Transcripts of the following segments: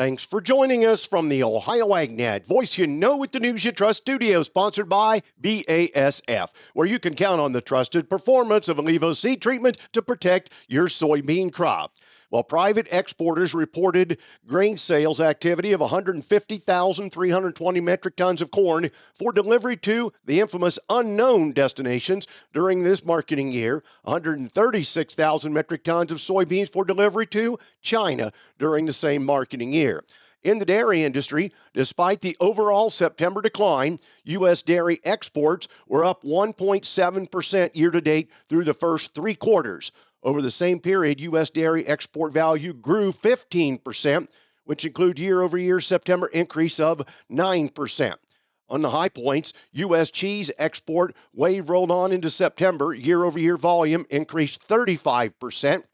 Thanks for joining us from the Ohio AgNet Voice You Know with the News You Trust studio, sponsored by BASF, where you can count on the trusted performance of Allevo seed treatment to protect your soybean crop. Well, private exporters reported grain sales activity of 150,320 metric tons of corn for delivery to the infamous unknown destinations during this marketing year, 136,000 metric tons of soybeans for delivery to China during the same marketing year. In the dairy industry, despite the overall September decline, U.S. dairy exports were up 1.7% year-to-date through the first three quarters. Over the same period, U.S. dairy export value grew 15%, which includes year-over-year September increase of 9%. On the high points, U.S. cheese export wave rolled on into September. Year-over-year volume increased 35%,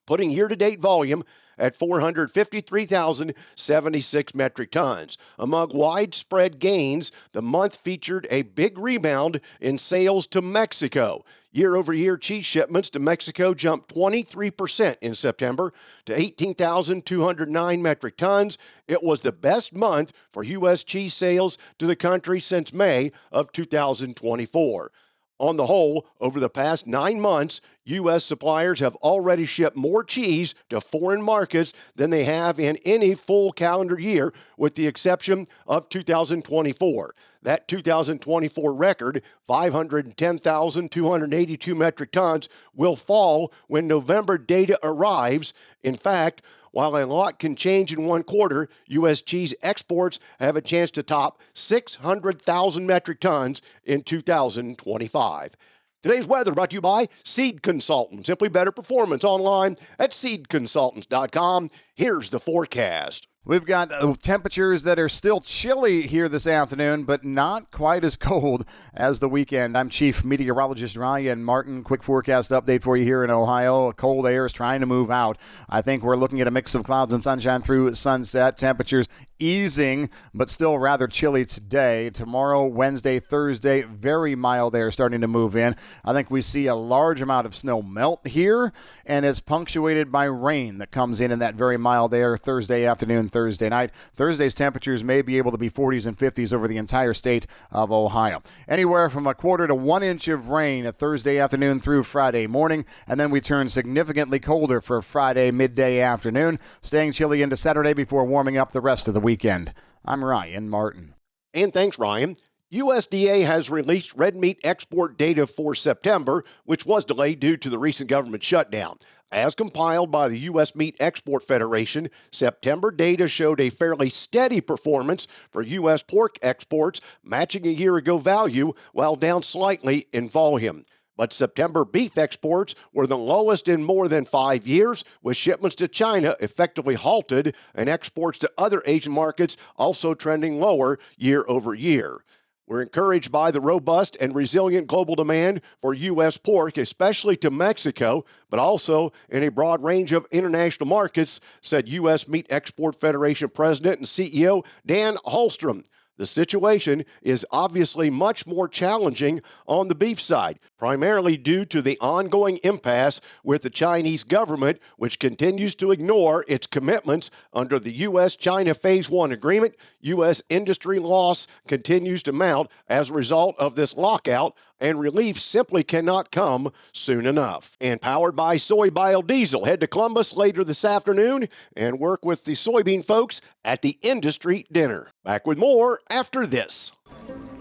putting year-to-date volume at 453,076 metric tons. Among widespread gains, the month featured a big rebound in sales to Mexico. Year-over-year cheese shipments to Mexico jumped 23% in September to 18,209 metric tons. It was the best month for U.S. cheese sales to the country since May of 2024. On the whole, over the past 9 months, U.S. suppliers have already shipped more cheese to foreign markets than they have in any full calendar year, with the exception of 2024. That 2024 record, 510,282 metric tons, will fall when November data arrives. In fact, while a lot can change in one quarter, U.S. cheese exports have a chance to top 600,000 metric tons in 2025. Today's weather brought to you by Seed Consultants. Simply better performance online at seedconsultants.com. Here's the forecast. We've got temperatures that are still chilly here this afternoon, but not quite as cold as the weekend. I'm Chief Meteorologist Ryan Martin. Quick forecast update for you here in Ohio. Cold air is trying to move out. I think we're looking at a mix of clouds and sunshine through sunset. Temperatures easing, but still rather chilly today. Tomorrow, Wednesday, Thursday, very mild air starting to move in. I think we see a large amount of snow melt here, and it's punctuated by rain that comes in that very mild air Thursday afternoon, Thursday night. Thursday's temperatures may be able to be 40s and 50s over the entire state of Ohio. Anywhere from a quarter to 1 inch of rain Thursday afternoon through Friday morning, and then we turn significantly colder for Friday midday afternoon, staying chilly into Saturday before warming up the rest of the weekend. I'm Ryan Martin. And thanks, Ryan. USDA has released red meat export data for September, which was delayed due to the recent government shutdown. As compiled by the U.S. Meat Export Federation, September data showed a fairly steady performance for U.S. pork exports, matching a year-ago value while down slightly in volume. But September beef exports were the lowest in more than 5 years, with shipments to China effectively halted and exports to other Asian markets also trending lower year over year. We're encouraged by the robust and resilient global demand for U.S. pork, especially to Mexico, but also in a broad range of international markets, said U.S. Meat Export Federation President and CEO Dan Hallstrom. The situation is obviously much more challenging on the beef side, primarily due to the ongoing impasse with the Chinese government, which continues to ignore its commitments under the U.S.-China Phase 1 agreement. U.S. industry loss continues to mount as a result of this lockout, and relief simply cannot come soon enough. And powered by soy biodiesel, head to Columbus later this afternoon and work with the soybean folks at the industry dinner. Back with more after this.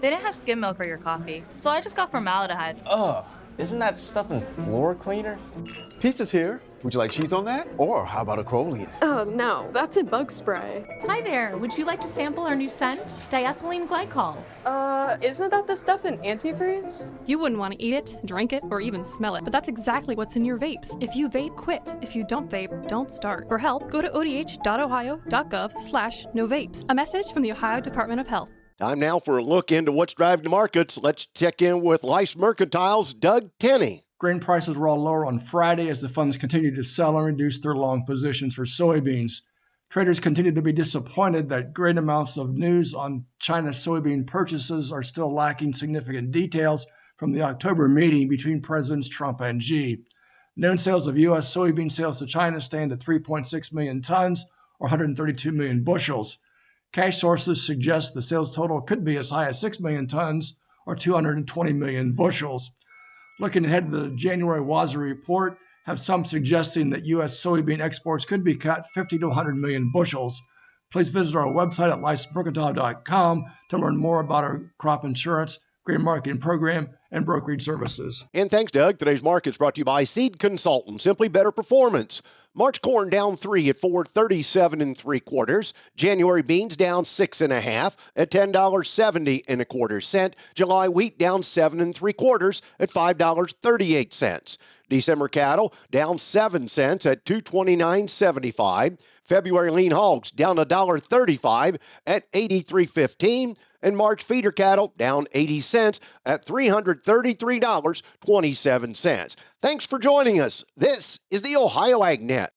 They didn't have skim milk for your coffee, so I just got formaldehyde. Ugh, isn't that stuff in floor cleaner? Pizza's here. Would you like cheese on that? Or how about a Crowley? Oh, no, that's a bug spray. Hi there. Would you like to sample our new scent? Diethylene glycol. Isn't that the stuff in antifreeze? You wouldn't want to eat it, drink it, or even smell it, but that's exactly what's in your vapes. If you vape, quit. If you don't vape, don't start. For help, go to odh.ohio.gov/no vapes. A message from the Ohio Department of Health. Time now for a look into what's driving the markets. Let's check in with Lice Mercantile's Doug Tenney. Grain prices were all lower on Friday as the funds continued to sell and reduce their long positions for soybeans. Traders continue to be disappointed that great amounts of news on China's soybean purchases are still lacking significant details from the October meeting between Presidents Trump and Xi. Known sales of U.S. soybean sales to China stand at 3.6 million tons, or 132 million bushels. Cash sources suggest the sales total could be as high as 6 million tons or 220 million bushels. Looking ahead to the January WASDE report, have some suggesting that U.S. soybean exports could be cut 50 to 100 million bushels. Please visit our website at licensmercantile.com to learn more about our crop insurance, grain marketing program, and brokerage services. And thanks, Doug. Today's market's brought to you by Seed Consultant, simply better performance. March corn down 3 at $4.37 3/4. January beans down 6 1/2 at $10.70 1/4. July wheat down 7 3/4 at $5.38. December cattle down 7 cents at $229.75. February lean hogs down $1.35 at $83.15. And March feeder cattle down 80 cents at $333.27. Thanks for joining us. This is the Ohio AgNet.